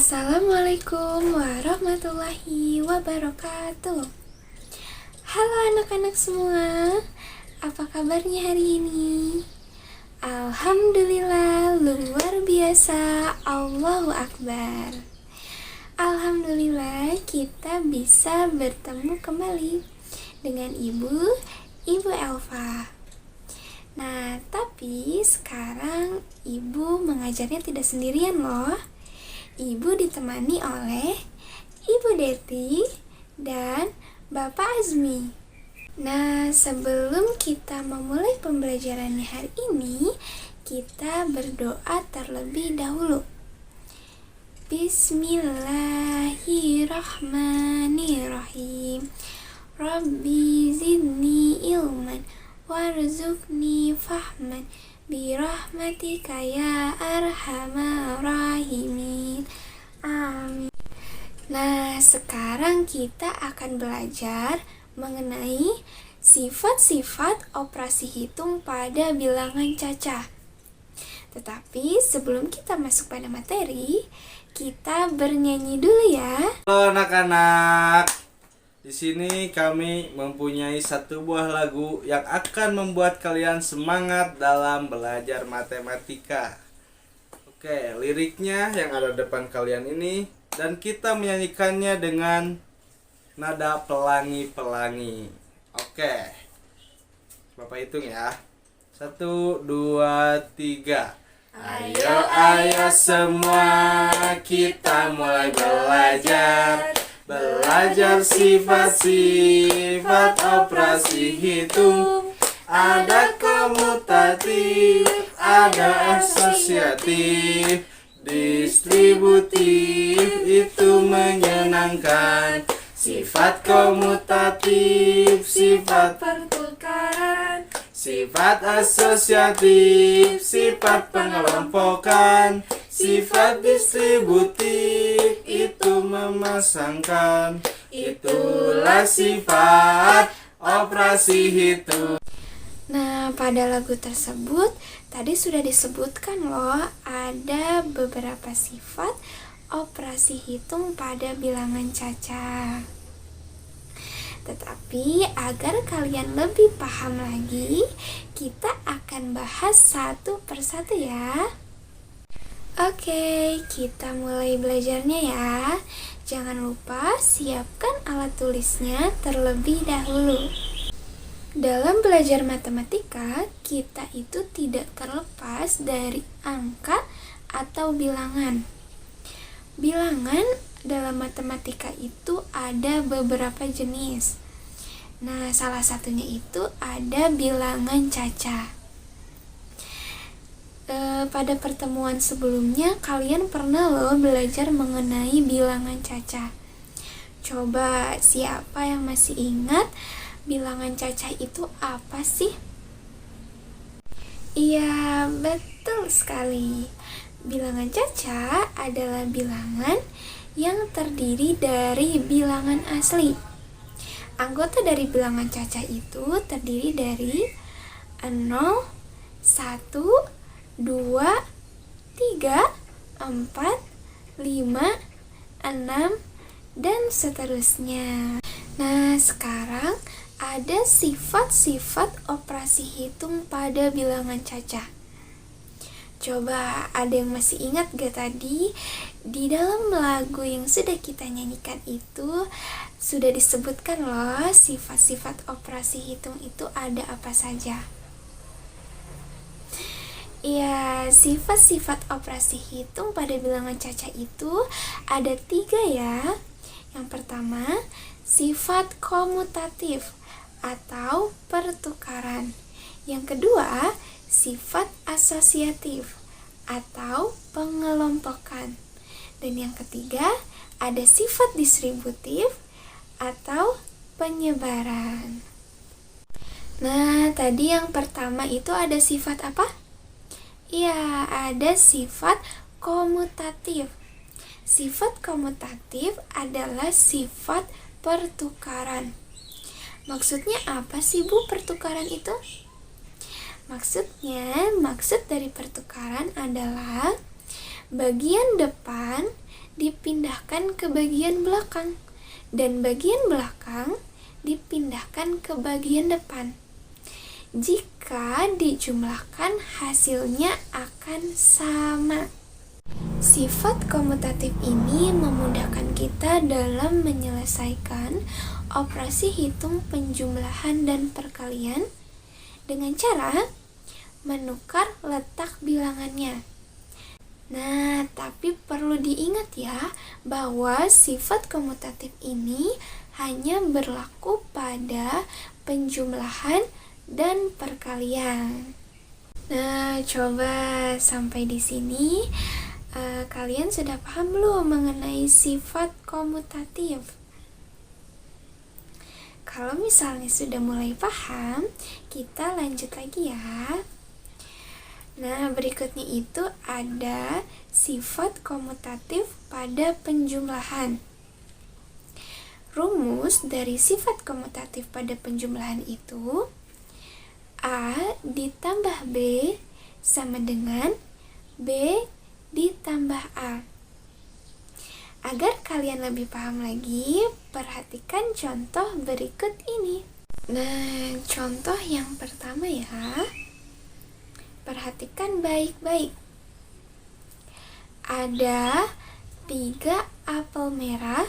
Assalamualaikum warahmatullahi wabarakatuh. Halo anak-anak semua, apa kabarnya hari ini? Alhamdulillah, luar biasa, Allahu Akbar. Alhamdulillah kita bisa bertemu kembali dengan Ibu Elva. Nah, tapi sekarang Ibu mengajarnya tidak sendirian loh. Ibu ditemani oleh Ibu Deti dan Bapak Azmi. Nah, sebelum kita memulai pembelajarannya hari ini, kita berdoa terlebih dahulu. Bismillahirrahmanirrahim. Rabbi zidni ilman warzuqni fahman birahmatika ya arhamar rahimin. Amin. Nah, sekarang kita akan belajar mengenai sifat-sifat operasi hitung pada bilangan cacah. Tetapi sebelum kita masuk pada materi, kita bernyanyi dulu ya. Halo anak-anak. Di sini kami mempunyai satu buah lagu yang akan membuat kalian semangat dalam belajar matematika. Oke, liriknya yang ada depan kalian ini, dan kita menyanyikannya dengan nada pelangi-pelangi. Oke, Bapak hitung ya. 1, 2, 3. Ayo semua kita mulai belajar. Belajar sifat-sifat operasi hitung. Ada komutatif, ada asosiatif, distributif, itu menyenangkan. Sifat komutatif, sifat pertukaran. Sifat asosiatif, sifat pengelompokan. Sifat distributif, itu memasangkan. Itulah sifat operasi hitung. Nah, pada lagu tersebut tadi sudah disebutkan loh, ada beberapa sifat operasi hitung pada bilangan cacah. Tetapi agar kalian lebih paham lagi, kita akan bahas satu persatu ya. Oke, kita mulai belajarnya ya. Jangan lupa siapkan alat tulisnya terlebih dahulu. Dalam belajar matematika, kita itu tidak terlepas dari angka atau bilangan. Bilangan dalam matematika itu ada beberapa jenis. Nah, salah satunya itu ada bilangan cacah. Pada pertemuan sebelumnya kalian pernah loh belajar mengenai bilangan cacah. Coba siapa yang masih ingat bilangan cacah itu apa sih? Iya, betul sekali. Bilangan cacah adalah bilangan yang terdiri dari bilangan asli. Anggota dari bilangan cacah itu terdiri dari 0, 1, 2, 3, 4, 5, 6, dan seterusnya. Nah, sekarang ada sifat-sifat operasi hitung pada bilangan cacah. Coba ada yang masih ingat gak tadi? Di dalam lagu yang sudah kita nyanyikan itu sudah disebutkan loh sifat-sifat operasi hitung itu ada apa saja. Ya, sifat-sifat operasi hitung pada bilangan cacah itu ada 3 ya. Yang pertama, sifat komutatif atau pertukaran. Yang kedua, sifat asosiatif atau pengelompokan. Dan yang ketiga, ada sifat distributif atau penyebaran. Nah, tadi yang pertama itu ada sifat apa? Ya, ada sifat komutatif. Sifat komutatif adalah sifat pertukaran. Maksudnya apa sih Bu pertukaran itu? Maksud dari pertukaran adalah bagian depan dipindahkan ke bagian belakang, dan bagian belakang dipindahkan ke bagian depan. Jika dijumlahkan, hasilnya akan sama. Sifat komutatif ini memudahkan kita dalam menyelesaikan operasi hitung penjumlahan dan perkalian dengan cara menukar letak bilangannya. Nah, tapi perlu diingat ya bahwa sifat komutatif ini hanya berlaku pada penjumlahan dan perkalian. Nah, coba sampai di sini kalian sudah paham belum mengenai sifat komutatif? Kalau misalnya sudah mulai paham, kita lanjut lagi ya. Nah, berikutnya itu ada sifat komutatif pada penjumlahan. Rumus dari sifat komutatif pada penjumlahan itu A ditambah B sama dengan B ditambah A. Agar kalian lebih paham lagi, perhatikan contoh berikut ini. Nah, contoh yang pertama ya. Perhatikan baik-baik. Ada 3 apel merah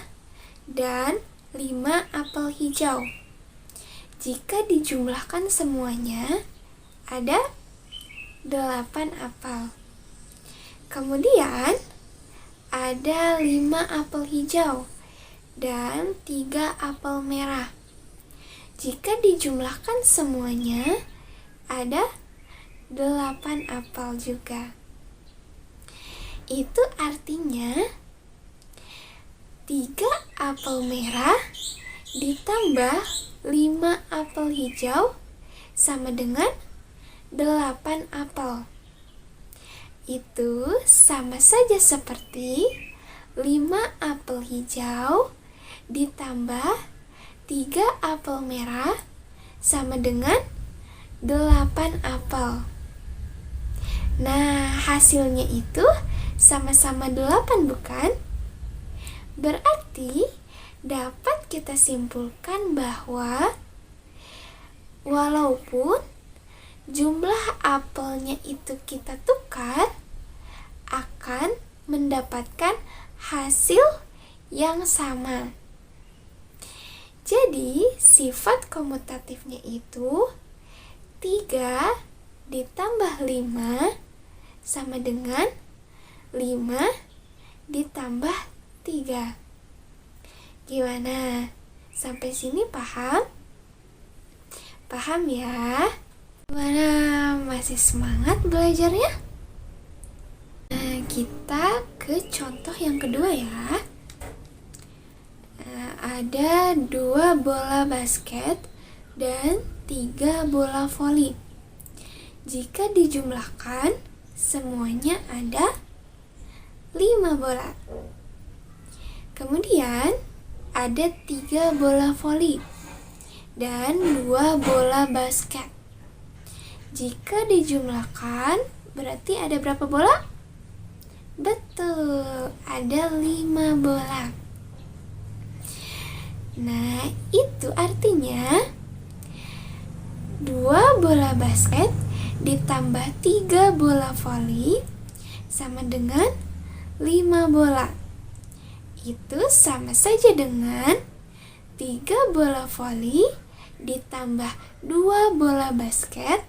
dan 5 apel hijau. Jika dijumlahkan semuanya, ada 8 apel. Kemudian, ada 5 apel hijau dan 3 apel merah. Jika dijumlahkan semuanya, ada 8 apel juga. Itu artinya 3 apel merah ditambah 5 apel hijau sama dengan 8 apel. Itu sama saja seperti 5 apel hijau ditambah 3 apel merah sama dengan 8 apel. Nah, hasilnya itu sama-sama 8, bukan? Berarti dapat kita simpulkan bahwa walaupun jumlah apelnya itu kita tukar, akan mendapatkan hasil yang sama. Jadi, sifat komutatifnya itu 3 ditambah 5 sama dengan 5 ditambah 3. Gimana? Sampai sini paham? Paham ya? Gimana? Masih semangat belajarnya? Nah, kita ke contoh yang kedua ya. Ada 2 bola basket dan 3 bola voli. Jika dijumlahkan, semuanya ada 5 bola. Kemudian, ada 3 bola voli dan 2 bola basket. Jika dijumlahkan, berarti ada berapa bola? Betul, ada 5 bola. Nah, itu artinya 2 bola basket ditambah 3 bola voli sama dengan 5 bola. Itu sama saja dengan 3 bola voli ditambah 2 bola basket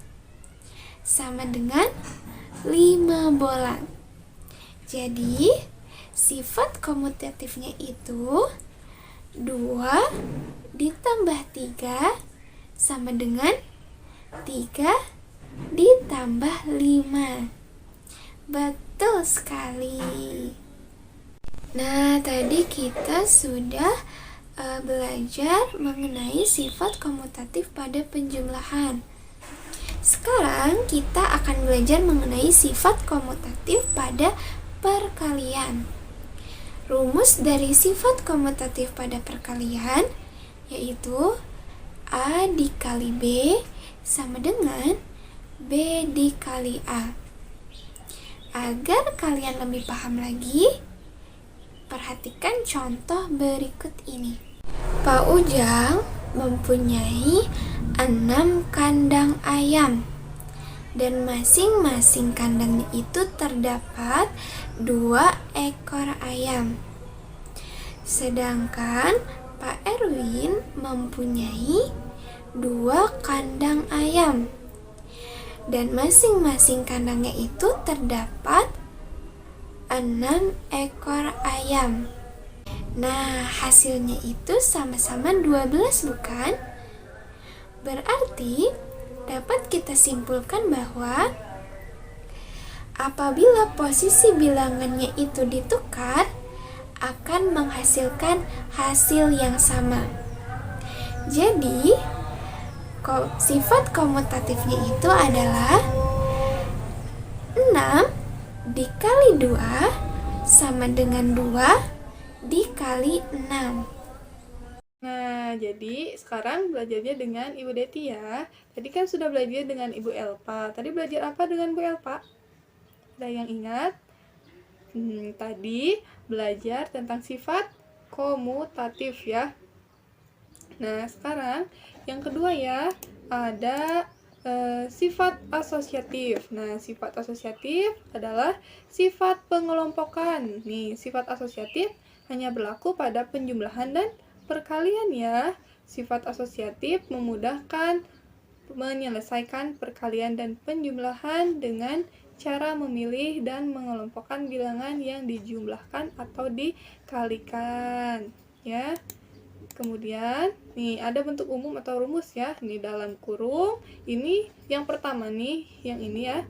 sama dengan 5 bola. Jadi, sifat komutatifnya itu 2 ditambah 3 sama dengan 3 ditambah 5. Betul sekali. Nah, tadi kita sudah belajar mengenai sifat komutatif pada penjumlahan. Sekarang kita akan belajar mengenai sifat komutatif pada perkalian. Rumus dari sifat komutatif pada perkalian yaitu A dikali B sama dengan B dikali A. Agar kalian lebih paham lagi, Perhatikan contoh berikut ini. Pak Ujang mempunyai 6 kandang ayam, dan masing-masing kandang itu terdapat 2 ekor ayam. Sedangkan Pak Erwin mempunyai 2 kandang ayam, dan masing-masing kandangnya itu terdapat 6 ekor ayam. Nah, hasilnya itu sama-sama 12, bukan? Berarti dapat kita simpulkan bahwa apabila posisi bilangannya itu ditukar, akan menghasilkan hasil yang sama. Jadi, sifat komutatifnya itu adalah 6 dikali 2 sama dengan 2 dikali 6. Nah, jadi sekarang belajarnya dengan Ibu Deti ya. Tadi kan sudah belajar dengan Ibu Elpa. Tadi belajar apa dengan Bu Elpa? Ada yang ingat? Tadi belajar tentang sifat komutatif ya. Nah, sekarang yang kedua ya, ada sifat asosiatif. Nah, sifat asosiatif adalah sifat pengelompokan. Nih, sifat asosiatif hanya berlaku pada penjumlahan dan perkalian ya. Sifat asosiatif memudahkan menyelesaikan perkalian dan penjumlahan dengan cara memilih dan mengelompokkan bilangan yang dijumlahkan atau dikalikan ya. Kemudian nih ada bentuk umum atau rumus ya. Ini dalam kurung. Ini yang pertama nih, yang ini ya.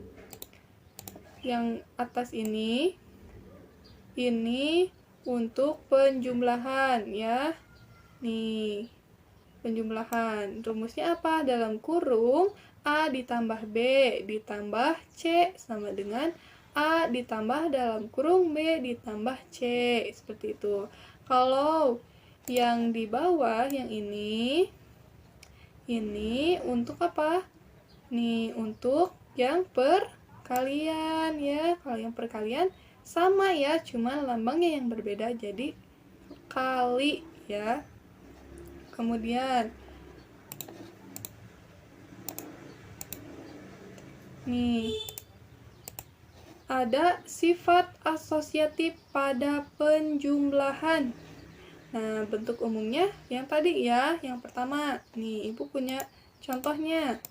Yang atas ini untuk penjumlahan ya. Nih, penjumlahan. Rumusnya apa? Dalam kurung A ditambah B ditambah C sama dengan A ditambah dalam kurung B ditambah C. Seperti itu. Kalau yang di bawah, yang ini untuk apa? Nih, untuk yang perkalian ya. Kalau yang perkalian sama ya, cuma lambangnya yang berbeda, jadi kali ya. Kemudian nih ada sifat asosiatif pada penjumlahan. Nah, bentuk umumnya yang tadi ya, yang pertama. Nih, Ibu punya contohnya.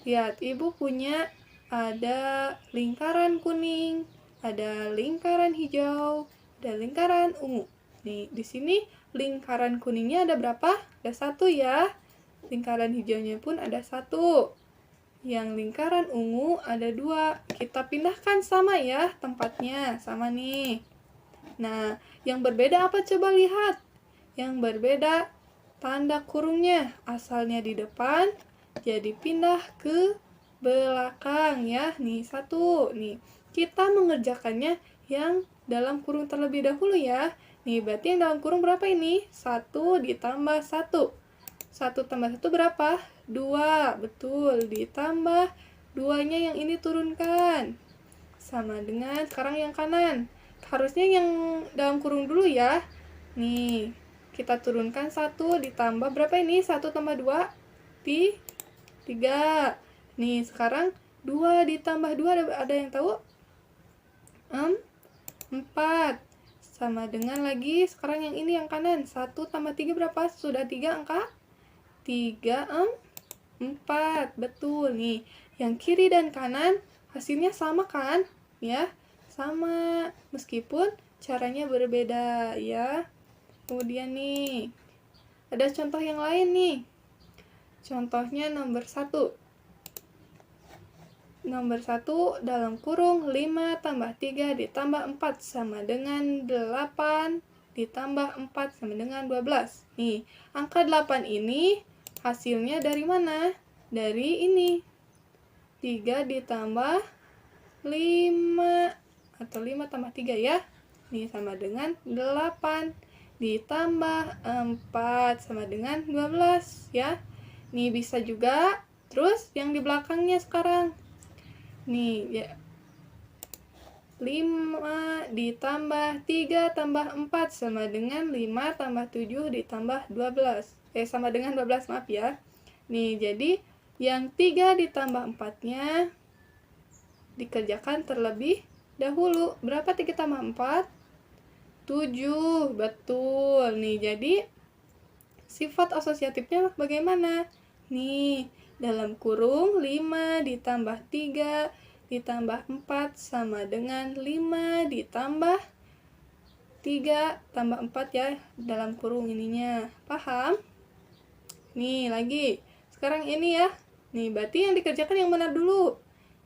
Lihat, Ibu punya ada lingkaran kuning, ada lingkaran hijau, ada lingkaran ungu. Nih, di sini lingkaran kuningnya ada berapa? Ada 1 ya. Lingkaran hijaunya pun ada 1. Yang lingkaran ungu ada 2. Kita pindahkan sama ya tempatnya, sama nih. Nah, yang berbeda apa? Coba lihat. Yang berbeda tanda kurungnya. Asalnya di depan, jadi pindah ke belakang ya. Nih, 1. Nih, kita mengerjakannya yang dalam kurung terlebih dahulu ya. Nih, berarti yang dalam kurung berapa ini? 1 ditambah 1. 1 tambah 1 berapa? 2. Betul, ditambah 2-nya yang ini turunkan. Sama dengan sekarang yang kanan. Harusnya yang dalam kurung dulu ya. Nih, kita turunkan 1 ditambah berapa ini? 1 tambah 2? 3. Nih, sekarang 2 ditambah 2 ada yang tahu? 4. Sama dengan lagi sekarang yang ini yang kanan. 1 tambah 3 berapa? Sudah 3 angka? 3, 4. Betul nih. Yang kiri dan kanan hasilnya sama kan? Ya, sama. Meskipun caranya berbeda ya. Kemudian nih, ada contoh yang lain nih. Contohnya nomor 1. Nomor 1 dalam kurung 5 tambah 3 ditambah 4 sama dengan 8 ditambah 4 sama dengan 12. Nih, angka 8 ini hasilnya dari mana? Dari ini. 3 ditambah 5 atau 5 tambah 3 ya. Nih sama dengan 8 ditambah 4 sama dengan 12 ya. Nih bisa juga. Terus yang di belakangnya sekarang. Nih ya. 5 ditambah 3 tambah 4 sama dengan 5 tambah 7 ditambah 12. Sama dengan 12, maaf ya. Nih, jadi yang 3 ditambah 4-nya dikerjakan terlebih dahulu. Berapa 3 tambah 4? 7, betul. Nih, jadi sifat asosiatifnya bagaimana? Nih, dalam kurung 5 ditambah 3 ditambah 4 sama dengan 5 ditambah 3 tambah 4 ya, dalam kurung ininya. Paham? Nih, lagi. Sekarang ini ya. Nih, berarti yang dikerjakan yang mana dulu?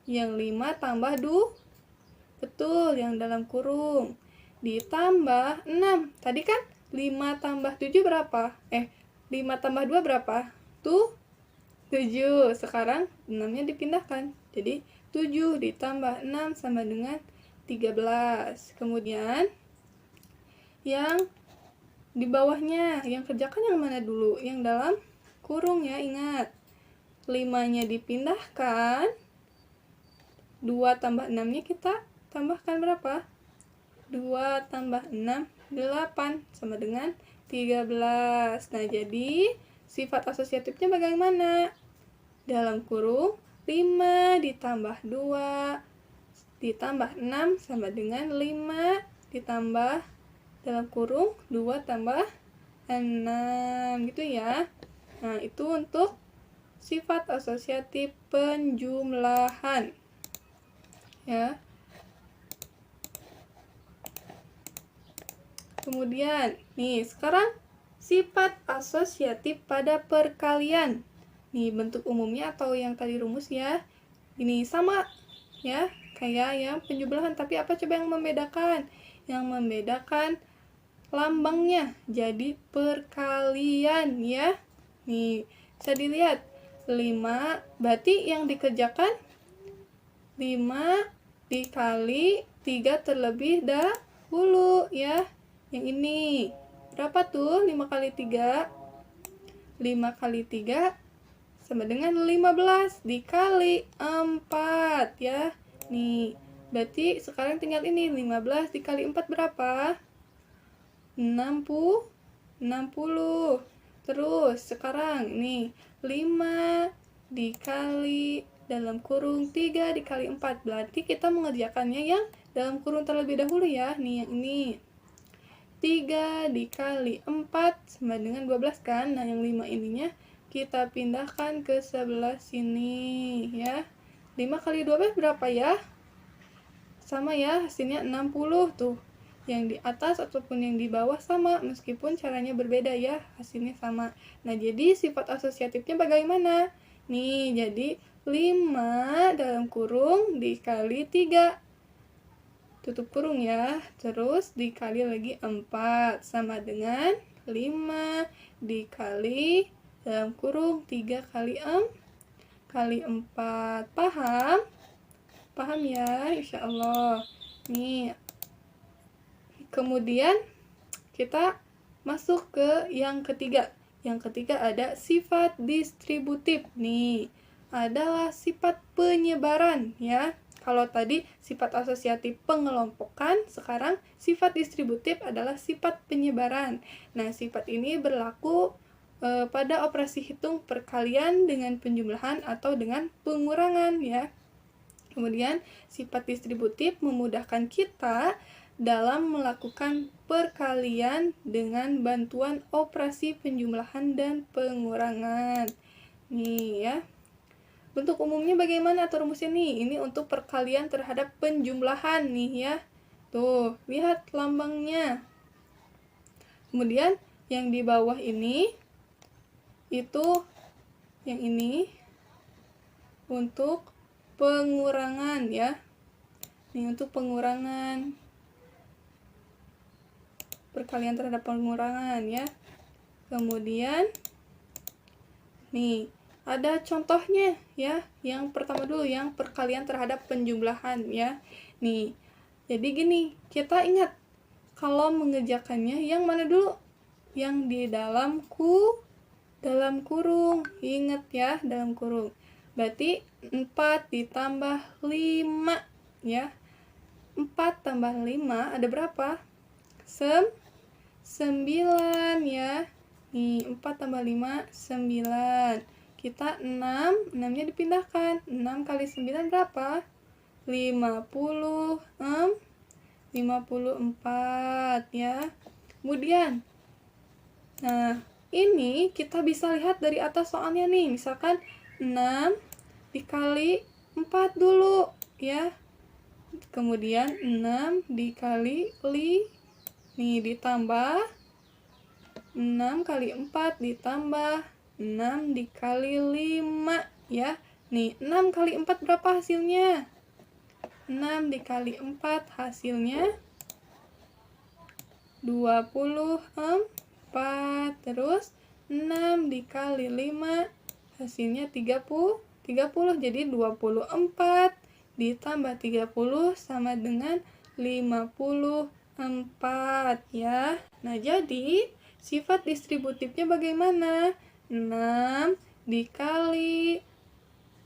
Yang 5 tambah 2. Betul, yang dalam kurung. Ditambah 6. Tadi kan 5 tambah 7 berapa? 5 tambah 2 berapa? 7. Sekarang 6-nya dipindahkan. Jadi 7 ditambah 6 sama dengan 13. Kemudian yang di bawahnya, yang kerjakan yang mana dulu? Yang dalam kurung ya, ingat. 5-nya dipindahkan. 2 tambah 6-nya kita tambahkan berapa? 2 tambah 6, 8 sama dengan 13. Nah, jadi sifat asosiatifnya bagaimana? Dalam kurung 5 ditambah 2 ditambah 6 sama dengan 5 ditambah dalam kurung 2 tambah 6 gitu ya. Nah, itu untuk sifat asosiatif penjumlahan ya. Kemudian nih, sekarang sifat asosiatif pada perkalian. Nih, bentuk umumnya atau yang tadi rumus ya. Ini sama ya, kayak yang penjumlahan, tapi apa coba yang membedakan? Yang membedakan lambangnya jadi perkalian ya. Nih, bisa dilihat 5, berarti yang dikerjakan 5 dikali 3 terlebih dahulu ya. Yang ini berapa tuh? 5 kali 3. 5 kali 3 sama dengan 15 dikali 4 ya. Nih, berarti sekarang tinggal ini 15 dikali 4 berapa? 60. Terus sekarang nih 5 dikali dalam kurung 3 dikali 4. Berarti kita mengerjakannya yang dalam kurung terlebih dahulu ya. Nih, yang ini 3 dikali 4 sama dengan 12 kan. Nah, yang 5 ininya kita pindahkan ke sebelah sini ya. 5 kali 12 berapa ya? Sama ya, hasilnya 60 tuh. Yang di atas ataupun yang di bawah sama, meskipun caranya berbeda ya, hasilnya sama. Nah, jadi sifat asosiatifnya bagaimana? Nih, jadi 5 dalam kurung dikali 3. Tutup kurung ya. Terus dikali lagi 4 sama dengan 5 dikali dalam kurung 3 kali 4. Paham? Paham ya, insya Allah. Nih, kemudian kita masuk ke yang ketiga. Yang ketiga ada sifat distributif. Nih, adalah sifat penyebaran ya. Kalau tadi sifat asosiatif pengelompokan, sekarang sifat distributif adalah sifat penyebaran. Nah, sifat ini berlaku pada operasi hitung perkalian dengan penjumlahan atau dengan pengurangan ya. Kemudian sifat distributif memudahkan kita dalam melakukan perkalian dengan bantuan operasi penjumlahan dan pengurangan. Nih ya. Bentuk umumnya bagaimana atau rumusnya nih? Ini untuk perkalian terhadap penjumlahan nih ya. Tuh, lihat lambangnya. Kemudian yang di bawah ini itu yang ini untuk pengurangan ya. Ini untuk pengurangan. Perkalian terhadap pengurangan ya. Kemudian nih, ada contohnya ya. Yang pertama dulu yang perkalian terhadap penjumlahan ya. Nih. Jadi gini, kita ingat kalau mengerjakannya yang mana dulu? Yang di dalam kurung. Ingat ya, dalam kurung. Berarti 4 ditambah 5 ya. 4 tambah 5 ada berapa? 9 ya. Nih, 4 tambah 5, 9. Kita 6, 6-nya dipindahkan. 6 kali 9 berapa? 54 ya. Kemudian, nah, ini kita bisa lihat dari atas soalnya nih. Misalkan 6 dikali 4 dulu ya. Kemudian 6 dikali nih ditambah 6 kali 4 ditambah 6 dikali 5 ya. Nih, 6 kali 4 berapa hasilnya? 6 dikali 4 hasilnya 24. Terus 6 dikali 5 hasilnya 30. Jadi 24 ditambah 30 sama dengan 54 ya. Nah, jadi sifat distributifnya bagaimana? 6 dikali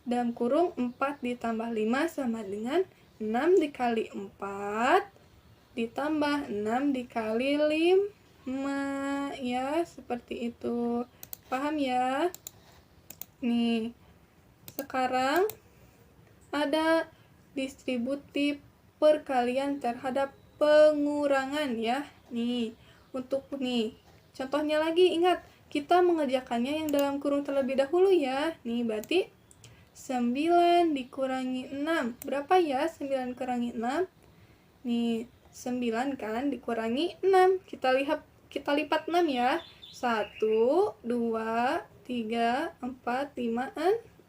dalam kurung 4 ditambah 5 sama dengan 6 dikali 4 ditambah 6 dikali 5 ya, seperti itu. Paham ya? Nih, sekarang ada distributif perkalian terhadap pengurangan ya. Nih, untuk nih contohnya lagi, ingat kita mengerjakannya yang dalam kurung terlebih dahulu ya. Nih, berarti 9 dikurangi 6. Berapa ya 9 kurangi 6? Nih, 9 kan dikurangi 6. Kita lipat 6 ya. 1, 2, 3, 4, 5,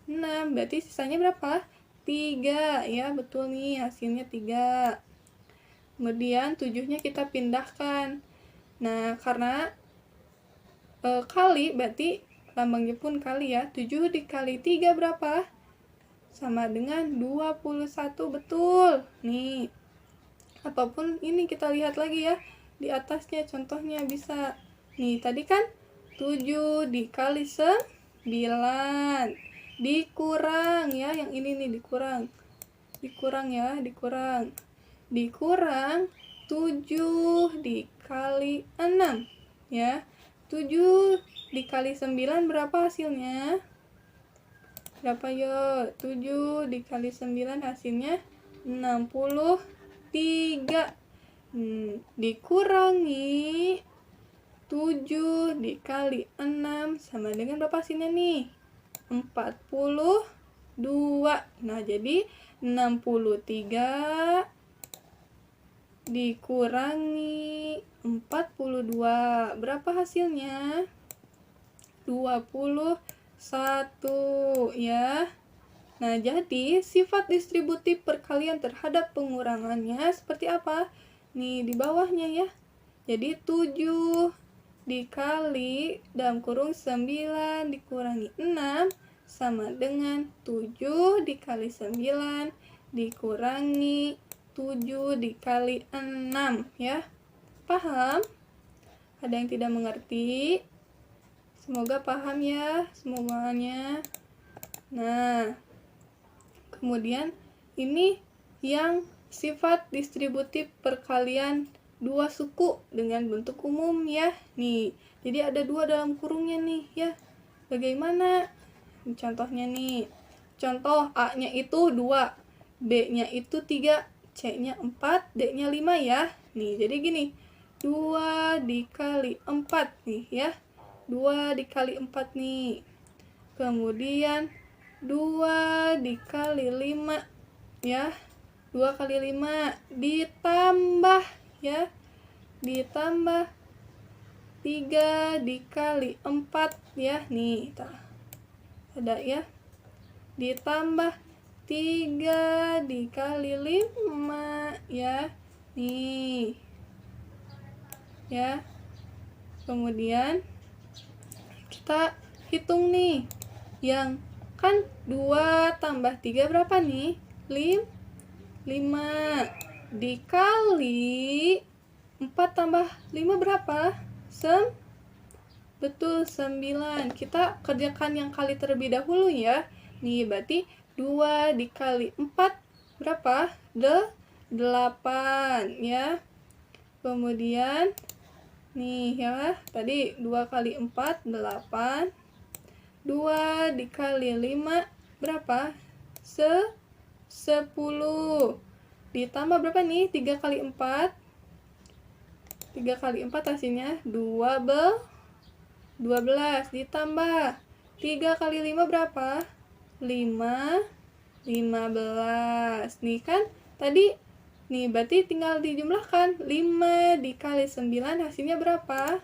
6. Berarti sisanya berapa? 3 ya, betul nih hasilnya 3. Kemudian 7-nya kita pindahkan. Nah, karena kali berarti lambangnya pun kali ya. 7 dikali 3 berapa? Sama dengan 21, betul. Nih. Ataupun ini kita lihat lagi ya. Di atasnya contohnya bisa. Nih, tadi kan 7 dikali 9. Dikurang ya, yang ini nih dikurang. Dikurang ya, dikurang. Dikurang 7 dikali 6 ya. 7 dikali 9 berapa hasilnya? Berapa yo? 7 dikali 9 hasilnya 63. Dikurangi 7 dikali 6 sama dengan berapa hasilnya nih? 42. Nah, jadi 63 dikurangi 42. Berapa hasilnya? 21 ya. Nah, jadi sifat distributif perkalian terhadap pengurangannya seperti apa? Nih, di bawahnya ya. Jadi 7 dikali dalam kurung 9 dikurangi 6 sama dengan 7 dikali 9 dikurangi 7 dikali 6 ya. Paham? Ada yang tidak mengerti? Semoga paham ya semuanya. Nah, kemudian ini yang sifat distributif perkalian dua suku dengan bentuk umum ya. Nih, jadi ada 2 dalam kurungnya nih ya. Bagaimana? Contohnya nih. Contoh A-nya itu 2, B-nya itu 3, C-nya 4, D-nya 5 ya. Nih, jadi gini. 2 dikali 4 nih ya. 2 dikali 4 nih. Kemudian 2 dikali 5 ya. 2 kali 5 ditambah ya. Ditambah 3 dikali 4 ya. Nih, ada ya. Ditambah 3 dikali 5 ya. Nih. Ya. Kemudian kita hitung nih. Yang kan 2 tambah 3 berapa nih? 5 dikali 4 tambah 5 berapa? Betul, 9. Kita kerjakan yang kali terlebih dahulu ya. Nih, berarti 2 dikali 4 berapa? 8 ya. Kemudian nih ya, tadi 2 kali 4 8. 2 dikali 5 berapa? 10. Ditambah berapa nih? 3 kali 4. 3 kali 4 hasilnya 12. Ditambah 3 kali 5 berapa? 5. 15. Nih kan tadi nih berarti tinggal dijumlahkan. 5 dikali 9 hasilnya berapa?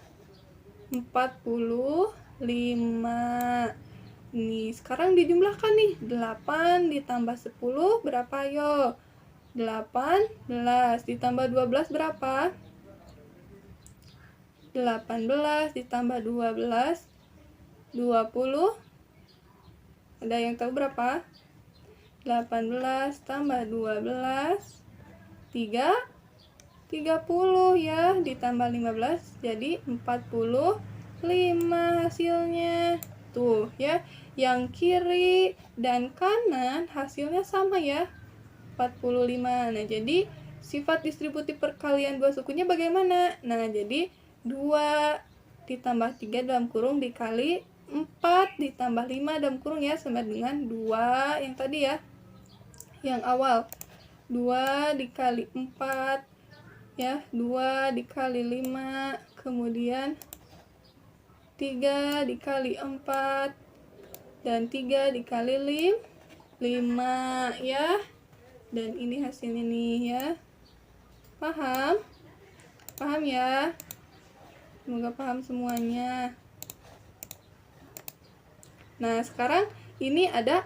45. Nih sekarang dijumlahkan nih. 8 ditambah 10 berapa yo? 18. Ditambah 12 berapa? 18 ditambah 12 20. Ada yang tahu berapa? 18 tambah 12 30 ya, ditambah 15 jadi 45 hasilnya. Tuh ya, yang kiri dan kanan hasilnya sama ya, 45. Nah, jadi sifat distributif perkalian dua sukunya bagaimana? Nah, jadi 2 ditambah 3 dalam kurung dikali 4 ditambah 5 dalam kurung ya, sama dengan 2 yang tadi ya, yang awal. 2 dikali 4 ya, 2 dikali 5, kemudian 3 dikali 4 dan 3 dikali 5 ya. Dan ini hasilnya nih ya. Paham? Paham ya? Semoga paham semuanya. Nah, sekarang ini ada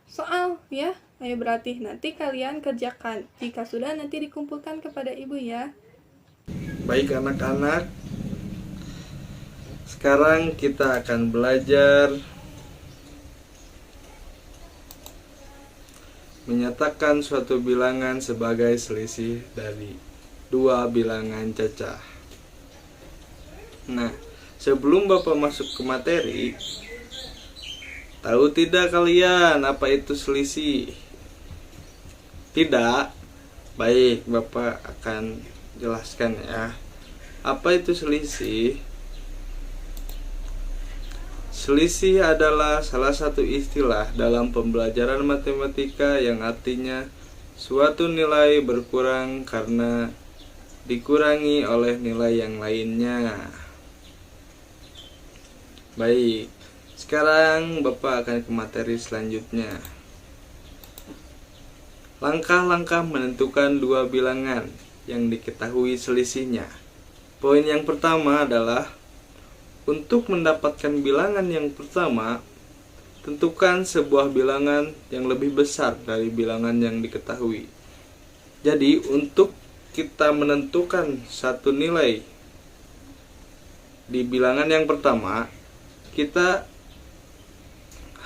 soal ya. Ayo berarti nanti kalian kerjakan. Jika sudah nanti dikumpulkan kepada ibu ya. Baik anak-anak, sekarang kita akan belajar menyatakan suatu bilangan sebagai selisih dari dua bilangan cacah. Nah, sebelum Bapak masuk ke materi, tahu tidak kalian apa itu selisih? Tidak? Baik, Bapak akan jelaskan ya. Apa itu selisih? Selisih adalah salah satu istilah dalam pembelajaran matematika yang artinya suatu nilai berkurang karena dikurangi oleh nilai yang lainnya. Baik, sekarang Bapak akan ke materi selanjutnya. Langkah-langkah menentukan dua bilangan yang diketahui selisihnya. Poin yang pertama adalah untuk mendapatkan bilangan yang pertama, tentukan sebuah bilangan yang lebih besar dari bilangan yang diketahui. Jadi, untuk kita menentukan satu nilai di bilangan yang pertama, kita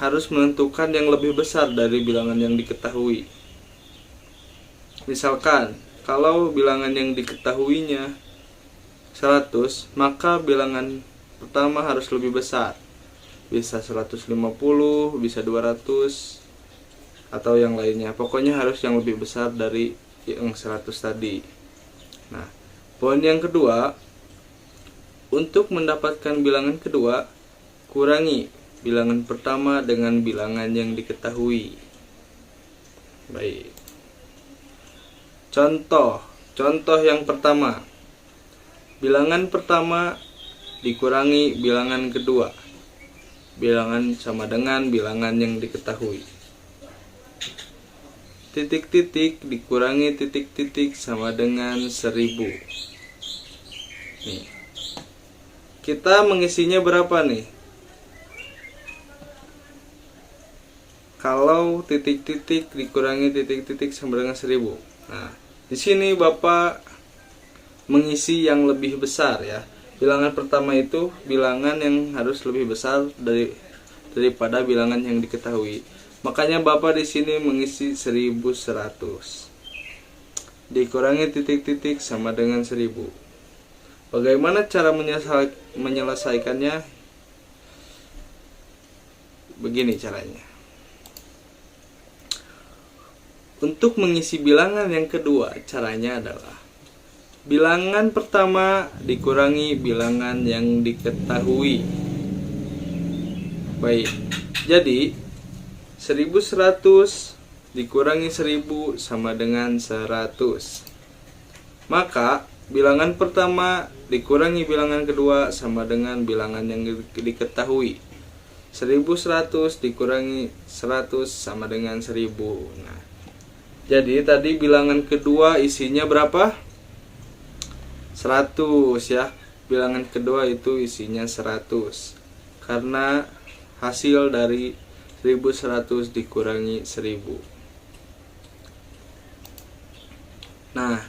harus menentukan yang lebih besar dari bilangan yang diketahui. Misalkan, kalau bilangan yang diketahuinya 100, maka bilangan pertama harus lebih besar. Bisa 150, bisa 200, atau yang lainnya. Pokoknya harus yang lebih besar dari yang 100 tadi. Nah, poin yang kedua, untuk mendapatkan bilangan kedua, kurangi bilangan pertama dengan bilangan yang diketahui. Baik. Contoh yang pertama. Bilangan pertama dikurangi bilangan kedua. Bilangan sama dengan bilangan yang diketahui. Titik-titik dikurangi titik-titik sama dengan 1000. Nih. Kita mengisinya berapa nih? Kalau titik-titik dikurangi titik-titik sama dengan 1000. Nah, di sini Bapak mengisi yang lebih besar ya. Bilangan pertama itu bilangan yang harus lebih besar daripada bilangan yang diketahui. Makanya Bapak di sini mengisi 1100. Dikurangi titik-titik sama dengan 1000. Bagaimana cara menyelesaikannya? Begini caranya. untuk mengisi bilangan yang kedua, caranya adalah bilangan pertama dikurangi bilangan yang diketahui. Baik, jadi 1100 dikurangi 1000 sama dengan 100. Maka bilangan pertama dikurangi bilangan kedua sama dengan bilangan yang diketahui. 1100 dikurangi 100 sama dengan 1000. Nah, jadi tadi bilangan kedua isinya berapa? 100 ya. Bilangan kedua itu isinya 100. Karena hasil dari 1100 dikurangi 1000. Nah,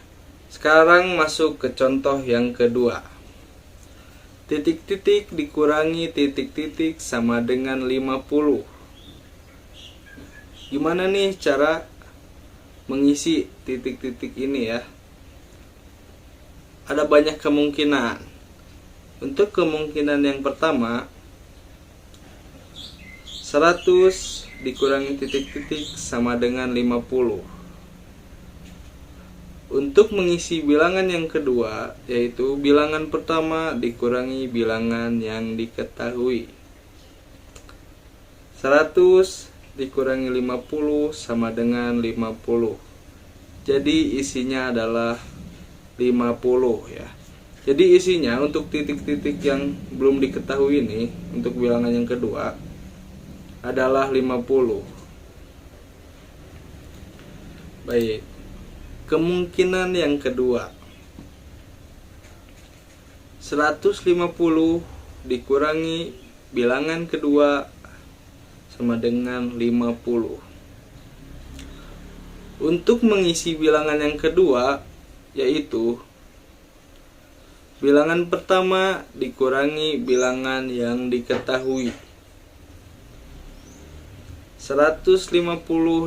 sekarang masuk ke contoh yang kedua. Titik-titik dikurangi titik-titik sama dengan 50. Gimana nih cara mengisi titik-titik ini ya? Ada banyak kemungkinan. Untuk kemungkinan yang pertama, 100 dikurangi titik-titik sama dengan 50. Untuk mengisi bilangan yang kedua, yaitu bilangan pertama dikurangi bilangan yang diketahui. 100 dikurangi 50 sama dengan 50. Jadi isinya adalah 50 ya. Jadi isinya untuk titik-titik yang belum diketahui ini, untuk bilangan yang kedua adalah 50. Baik. Kemungkinan yang kedua, 150 dikurangi bilangan kedua sama dengan 50. Untuk mengisi bilangan yang kedua, yaitu bilangan pertama dikurangi bilangan yang diketahui. 150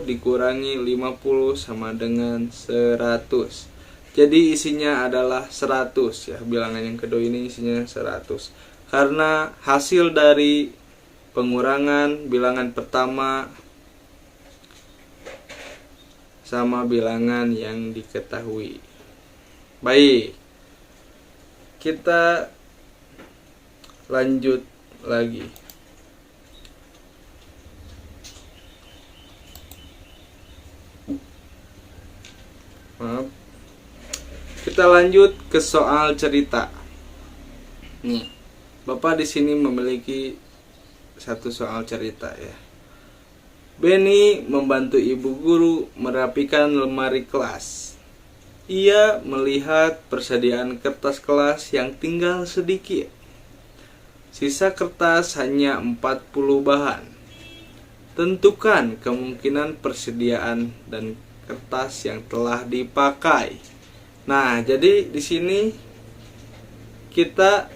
dikurangi 50 sama dengan 100. Jadi isinya adalah 100 ya. Bilangan yang kedua ini isinya 100. Karena hasil dari pengurangan bilangan pertama sama bilangan yang diketahui. Baik, kita lanjut lagi. Maaf. Kita lanjut ke soal cerita. Nih, Bapak di sini memiliki satu soal cerita ya. Benny membantu ibu guru merapikan lemari kelas. Ia melihat persediaan kertas kelas yang tinggal sedikit. Sisa kertas hanya 40 bahan. Tentukan kemungkinan persediaan dan kertas yang telah dipakai. Nah, jadi di sini kita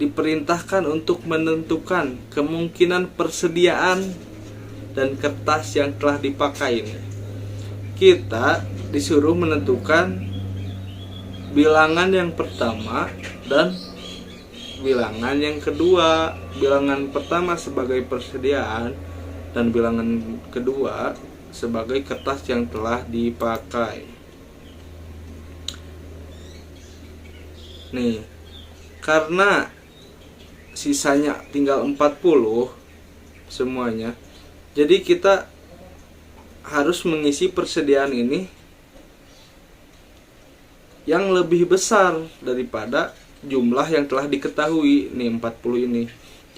diperintahkan untuk menentukan kemungkinan persediaan dan kertas yang telah dipakai ini. Kita disuruh menentukan bilangan yang pertama dan bilangan yang kedua. Bilangan pertama sebagai persediaan dan bilangan kedua sebagai kertas yang telah dipakai. Nih, karena sisanya tinggal 40 semuanya, jadi kita harus mengisi persediaan ini yang lebih besar daripada jumlah yang telah diketahui nih 40 ini.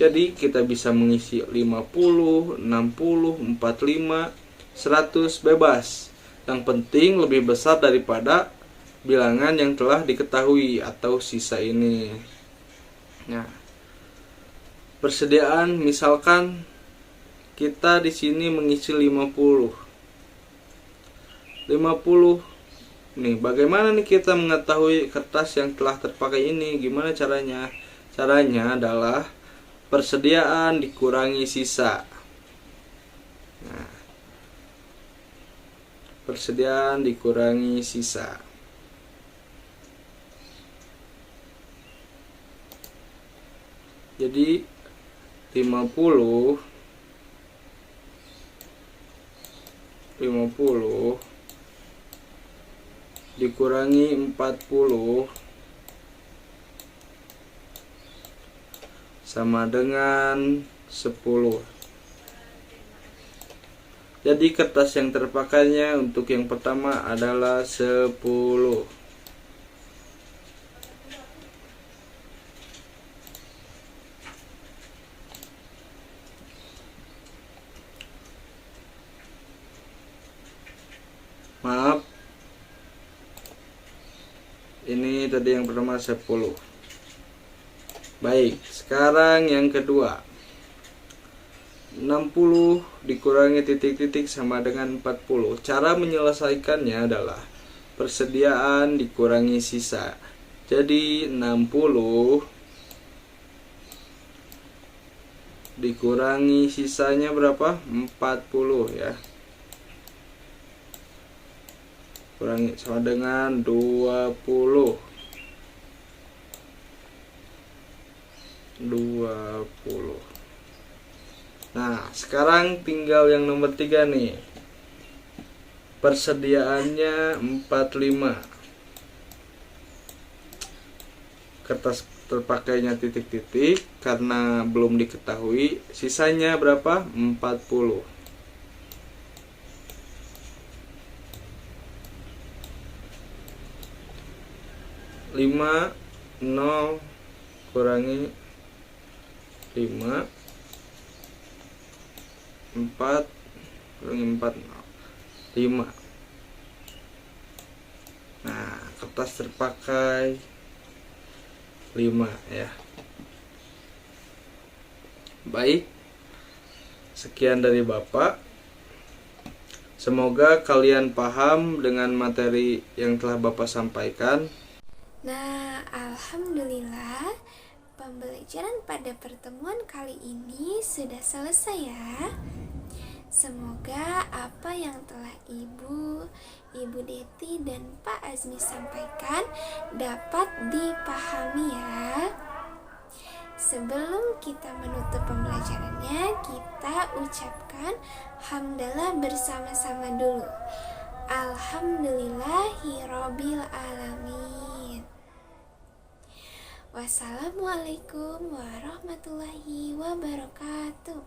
Jadi kita bisa mengisi 50, 60, 45, 100 bebas. Yang penting lebih besar daripada bilangan yang telah diketahui atau sisa ini. Nah, persediaan misalkan kita di sini mengisi 50. Nih, bagaimana nih kita mengetahui kertas yang telah terpakai ini? Gimana caranya? Caranya adalah persediaan dikurangi sisa. Nah, persediaan dikurangi sisa. Jadi 50 50 dikurangi 40 sama dengan 10. Jadi kertas yang terpakainya untuk yang pertama adalah 10. Maaf, ini tadi yang pertama 10. Baik, sekarang yang kedua. 60 dikurangi titik-titik sama dengan 40. Cara menyelesaikannya adalah persediaan dikurangi sisa. Jadi 60 dikurangi sisanya berapa? 40 ya. Kurangi sama dengan 20. Nah, sekarang tinggal yang nomor 3 nih. Persediaannya 45. Kertas terpakainya titik-titik karena belum diketahui. Sisanya berapa? 40. 5 0 kurangi 5 4 kurangi 4 5. Nah, kertas terpakai 5 ya. Baik, sekian dari Bapak. Semoga kalian paham dengan materi yang telah Bapak sampaikan. Nah, alhamdulillah pembelajaran pada pertemuan kali ini sudah selesai ya. Semoga apa yang telah Ibu Deti dan Pak Azmi sampaikan dapat dipahami ya. Sebelum kita menutup pembelajarannya, kita ucapkan hamdalah bersama-sama dulu. Alhamdulillahirabbil alamin. Wassalamualaikum warahmatullahi wabarakatuh.